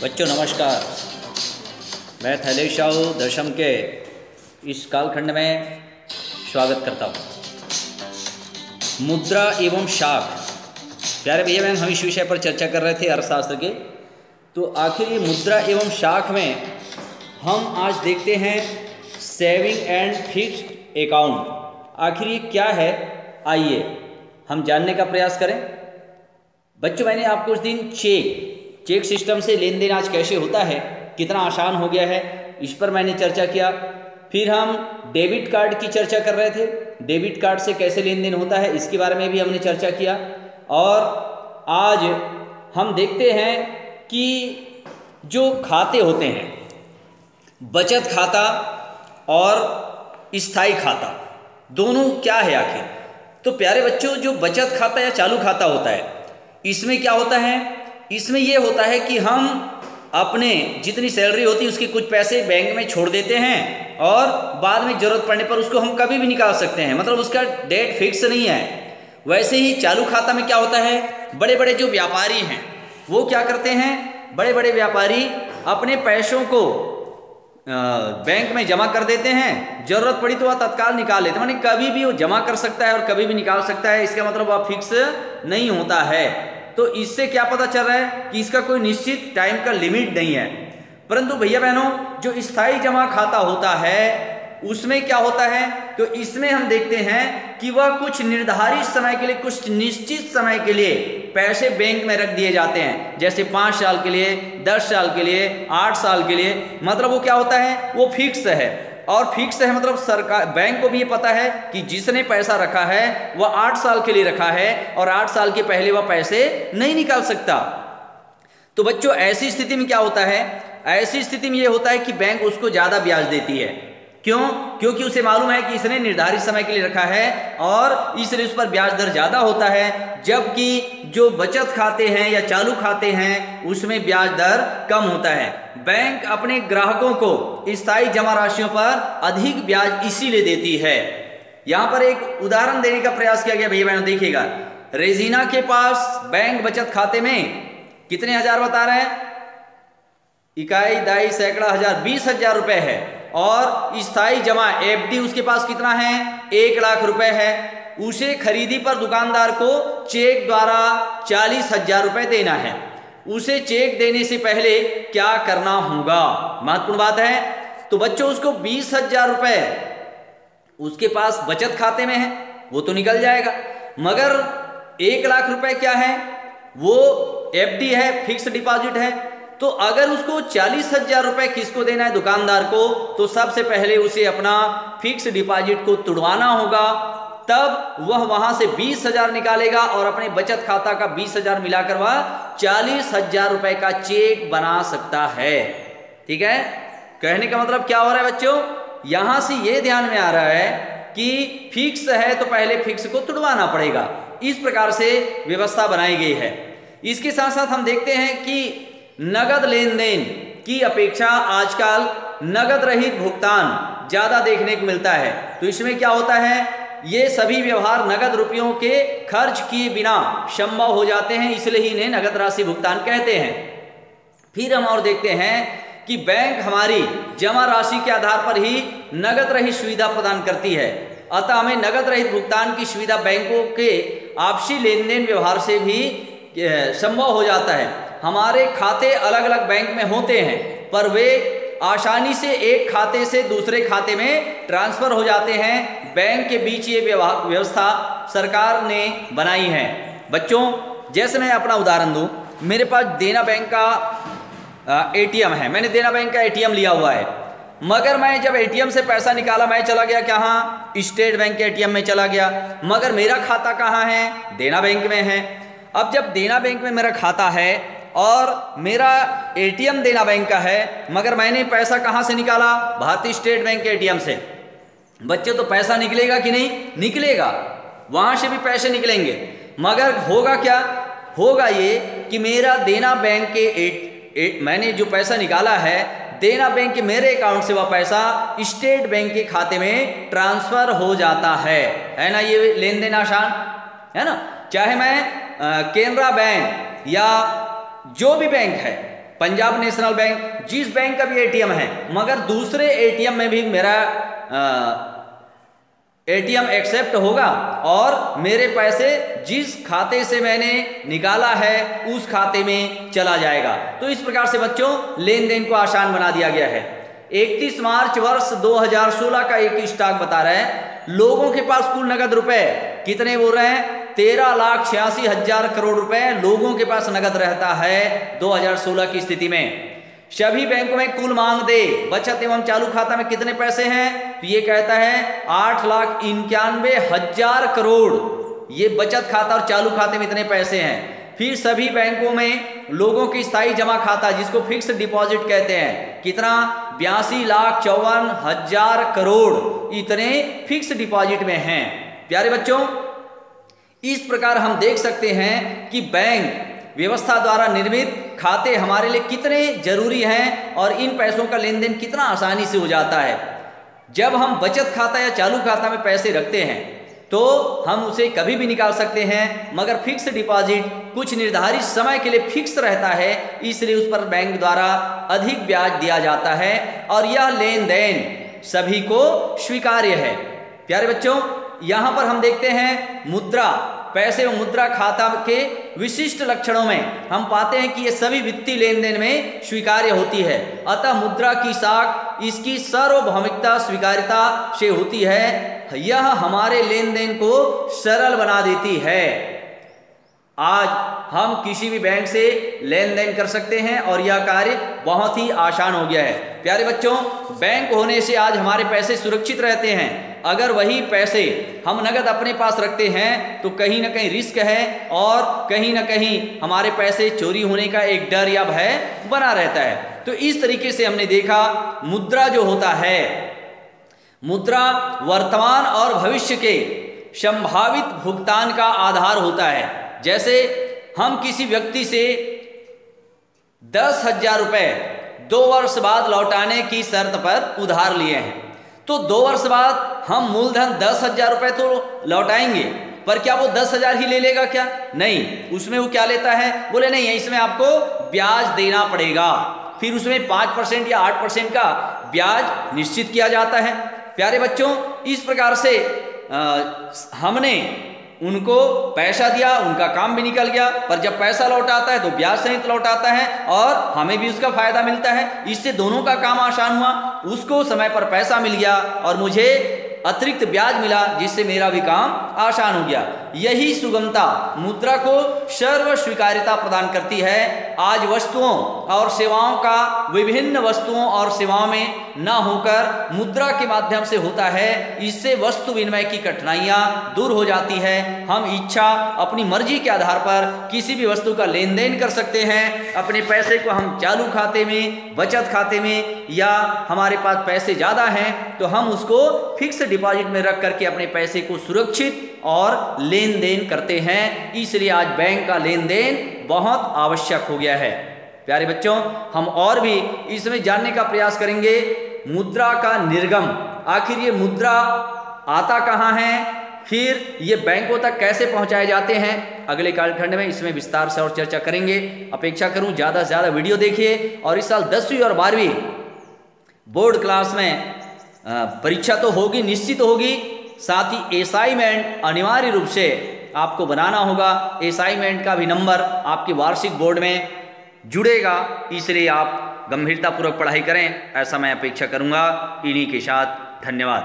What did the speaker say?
बच्चों नमस्कार। मैं थैलेश साहू दशम के इस कालखंड में स्वागत करता हूँ। मुद्रा एवं शाख। प्यारे भैया बहन, हम इस विषय पर चर्चा कर रहे थे अर्थशास्त्र के। तो आखिर ये मुद्रा एवं शाख में हम आज देखते हैं सेविंग एंड फिक्स्ड अकाउंट। आखिर ये क्या है, आइए हम जानने का प्रयास करें। बच्चों, मैंने आपको उस दिन चेक सिस्टम से लेन देन आज कैसे होता है, कितना आसान हो गया है, इस पर मैंने चर्चा किया। फिर हम डेबिट कार्ड की चर्चा कर रहे थे, डेबिट कार्ड से कैसे लेन देन होता है इसके बारे में भी हमने चर्चा किया। और आज हम देखते हैं कि जो खाते होते हैं, बचत खाता और स्थायी खाता, दोनों क्या है आखिर। तो प्यारे बच्चों, जो बचत खाता या चालू खाता होता है, इसमें क्या होता है, इसमें यह होता है कि हम अपने जितनी सैलरी होती है उसके कुछ पैसे बैंक में छोड़ देते हैं और बाद में ज़रूरत पड़ने पर उसको हम कभी भी निकाल सकते हैं, मतलब उसका डेट फिक्स नहीं है। वैसे ही चालू खाता में क्या होता है, बड़े बड़े जो व्यापारी हैं वो क्या करते हैं, बड़े बड़े व्यापारी अपने पैसों को बैंक में जमा कर देते हैं, ज़रूरत पड़ी तो वह तत्काल निकाल लेते हैं। माने कभी भी वो जमा कर सकता है और कभी भी निकाल सकता है, इसका मतलब वह फिक्स नहीं होता है। तो इससे क्या पता चल रहा है कि इसका कोई निश्चित टाइम का लिमिट नहीं है। परंतु भैया बहनों, जो स्थायी जमा खाता होता है उसमें क्या होता है, तो इसमें हम देखते हैं कि वह कुछ निर्धारित समय के लिए, कुछ निश्चित समय के लिए पैसे बैंक में रख दिए जाते हैं। जैसे 5 साल के लिए, 10 साल के लिए, 8 साल के लिए, मतलब वो क्या होता है, वो फिक्स है। और फिक्स है मतलब सरकार, बैंक को भी ये पता है कि जिसने पैसा रखा है वह 8 साल के लिए रखा है और 8 साल के पहले वह पैसे नहीं निकाल सकता। तो बच्चों, ऐसी स्थिति में क्या होता है, ऐसी स्थिति में ये होता है कि बैंक उसको ज्यादा ब्याज देती है। क्यों? क्योंकि उसे मालूम है कि इसने निर्धारित समय के लिए रखा है और इसलिए उस पर ब्याज दर ज्यादा होता है। जबकि जो बचत खाते हैं या चालू खाते हैं उसमें ब्याज दर कम होता है। बैंक अपने ग्राहकों को स्थायी जमा राशियों पर अधिक ब्याज इसीलिए देती है। यहां पर एक उदाहरण देने का प्रयास किया गया। भैया बहनों देखिएगा, रेजीना के पास बैंक बचत खाते में कितने हजार बता रहे हैं, इकाई, दाई, सैकड़ा, हजार, 20,000 रुपए है। और स्थायी जमा एफडी उसके पास कितना है, 1 लाख रुपए है। उसे खरीदी पर दुकानदार को चेक द्वारा 40,000 रुपए देना है। उसे चेक देने से पहले क्या करना होगा, महत्वपूर्ण बात है। तो बच्चों, उसको 20,000 रुपए उसके पास बचत खाते में है, वो तो निकल जाएगा। मगर 1 लाख रुपए क्या है, वो एफडी है, फिक्स डिपॉजिट है। तो अगर उसको 40,000 रुपए किसको देना है, दुकानदार को, तो सबसे पहले उसे अपना फिक्स डिपॉजिट को तुड़वाना होगा। तब वह वहां से 20,000 निकालेगा और अपने बचत खाता का 20,000 मिलाकर वह 40,000 रुपए का चेक बना सकता है। ठीक है, कहने का मतलब क्या हो रहा है बच्चों, यहां से यह ध्यान में आ रहा है कि फिक्स है तो पहले फिक्स को तुड़वाना पड़ेगा। इस प्रकार से व्यवस्था बनाई गई है। इसके साथ साथ हम देखते हैं कि नगद लेन देन की अपेक्षा आजकल नगद रहित भुगतान ज्यादा देखने को मिलता है। तो इसमें क्या होता है, ये सभी व्यवहार नगद रुपयों के खर्च किए बिना संभव हो जाते हैं, इसलिए इन्हें नगद राशि भुगतान कहते हैं। फिर हम और देखते हैं कि बैंक हमारी जमा राशि के आधार पर ही नगद रहित सुविधा प्रदान करती है। अतः हमें नगद रहित भुगतान की सुविधा बैंकों के आपसी लेन देन व्यवहार से भी संभव हो जाता है। हमारे खाते अलग अलग बैंक में होते हैं, पर वे आसानी से एक खाते से दूसरे खाते में ट्रांसफर हो जाते हैं। बैंक के बीच ये व्यवस्था सरकार ने बनाई है। बच्चों, जैसे मैं अपना उदाहरण दूं, मेरे पास देना बैंक का एटीएम है, मैंने देना बैंक का एटीएम लिया हुआ है। मगर मैं जब एटीएम से पैसा निकाला, मैं चला गया कहाँ, स्टेट बैंक के एटीएम में चला गया। मगर मेरा खाता कहाँ है, देना बैंक में है। अब जब देना बैंक में मेरा खाता है और मेरा एटीएम देना बैंक का है, मगर मैंने पैसा कहां से निकाला, भारतीय स्टेट बैंक के एटीएम से। बच्चे, तो पैसा निकलेगा कि नहीं, निकलेगा, वहां से भी पैसे निकलेंगे। मगर होगा क्या, होगा ये कि मेरा देना बैंक के मैंने जो पैसा निकाला है देना बैंक के मेरे अकाउंट से वह पैसा स्टेट बैंक के खाते में ट्रांसफर हो जाता है ना। ये लेन देन आसान है ना। चाहे मैं केनरा बैंक या जो भी बैंक है पंजाब नेशनल बैंक, जिस बैंक का भी एटीएम है, मगर दूसरे एटीएम में भी मेरा एटीएम एक्सेप्ट होगा और मेरे पैसे जिस खाते से मैंने निकाला है उस खाते में चला जाएगा। तो इस प्रकार से बच्चों लेन देन को आसान बना दिया गया है। 31 मार्च वर्ष 2016 का एक स्टॉक बता रहा है, लोगों के पास कुल नगद रुपए कितने बोल रहे हैं, 13,86,000 करोड़ रुपए लोगों के पास नगद रहता है 2016 की स्थिति में। सभी बैंकों में कुल मांग दे बचत एवं चालू खाता में कितने पैसे हैं, तो ये कहता है 8,91,000 करोड़, ये बचत खाता और चालू खाते में इतने पैसे हैं। फिर सभी बैंकों में लोगों की स्थायी जमा खाता जिसको फिक्स डिपॉजिट कहते हैं, कितना, 82,54,000 करोड़, इतने फिक्स डिपॉजिट में हैं। प्यारे बच्चों, इस प्रकार हम देख सकते हैं कि बैंक व्यवस्था द्वारा निर्मित खाते हमारे लिए कितने जरूरी हैं और इन पैसों का लेन देन कितना आसानी से हो जाता है। जब हम बचत खाता या चालू खाता में पैसे रखते हैं तो हम उसे कभी भी निकाल सकते हैं, मगर फिक्स डिपॉजिट कुछ निर्धारित समय के लिए फिक्स रहता है, इसलिए उस पर बैंक द्वारा अधिक ब्याज दिया जाता है और यह लेन देन सभी को स्वीकार्य है। प्यारे बच्चों, यहाँ पर हम देखते हैं मुद्रा, पैसे व मुद्रा खाता के विशिष्ट लक्षणों में हम पाते हैं कि ये सभी वित्तीय लेन देन में स्वीकार्य होती है। अतः मुद्रा की साख इसकी सार्वभौमिकता स्वीकार्यता से होती है, यह हमारे लेन देन को सरल बना देती है। आज हम किसी भी बैंक से लेन देन कर सकते हैं और यह कार्य बहुत ही आसान हो गया है। प्यारे बच्चों, बैंक होने से आज हमारे पैसे सुरक्षित रहते हैं। अगर वही पैसे हम नगद अपने पास रखते हैं तो कहीं ना कहीं रिस्क है और कहीं ना कहीं हमारे पैसे चोरी होने का एक डर या भय बना रहता है। तो इस तरीके से हमने देखा मुद्रा जो होता है, मुद्रा वर्तमान और भविष्य के संभावित भुगतान का आधार होता है। जैसे हम किसी व्यक्ति से 10,000 रुपए 2 वर्ष बाद लौटाने की शर्त पर उधार लिए हैं, तो 2 वर्ष बाद हम मूलधन 10,000 रुपए तो लौटाएंगे, पर क्या वो 10,000 ही ले लेगा क्या? नहीं, उसमें वो क्या लेता है, बोले नहीं इसमें आपको ब्याज देना पड़ेगा। फिर उसमें 5% या 8% का ब्याज निश्चित किया जाता है। प्यारे बच्चों, इस प्रकार से हमने उनको पैसा दिया, उनका काम भी निकल गया, पर जब पैसा लौटाता है तो ब्याज सहित लौटाता है और हमें भी उसका फायदा मिलता है। इससे दोनों का काम आसान हुआ, उसको समय पर पैसा मिल गया और मुझे अतिरिक्त ब्याज मिला, जिससे मेरा भी काम आसान हो गया। यही सुगमता मुद्रा को सर्व स्वीकार्यता प्रदान करती है। आज वस्तुओं और सेवाओं का विभिन्न वस्तुओं और सेवाओं में न होकर मुद्रा के माध्यम से होता है। इससे वस्तु विनिमय की कठिनाइयां दूर हो जाती है। हम इच्छा अपनी मर्जी के आधार पर किसी भी वस्तु का लेन देन कर सकते हैं। अपने पैसे को हम चालू खाते में, बचत खाते में, या हमारे पास पैसे ज़्यादा हैं तो हम उसको फिक्स डिपॉजिट में रख करके अपने पैसे को सुरक्षित और लेन देन करते हैं। इसलिए आज बैंक का लेन देन बहुत आवश्यक हो गया है। प्यारे बच्चों, हम और भी इसमें जानने का प्रयास करेंगे मुद्रा का निर्गम, आखिर ये मुद्रा आता कहाँ है, फिर ये बैंकों तक कैसे पहुंचाए जाते हैं। अगले कालखंड में इसमें विस्तार से और चर्चा करेंगे। अपेक्षा करूं ज़्यादा से ज़्यादा वीडियो देखिए और इस साल 10वीं और 12वीं बोर्ड क्लास में परीक्षा तो होगी, निश्चित होगी, साथ ही असाइनमेंट अनिवार्य रूप से आपको बनाना होगा। असाइनमेंट का भी नंबर आपकी वार्षिक बोर्ड में जुड़ेगा, इसलिए आप गंभीरतापूर्वक पढ़ाई करें, ऐसा मैं अपेक्षा करूंगा। इन्हीं के साथ धन्यवाद।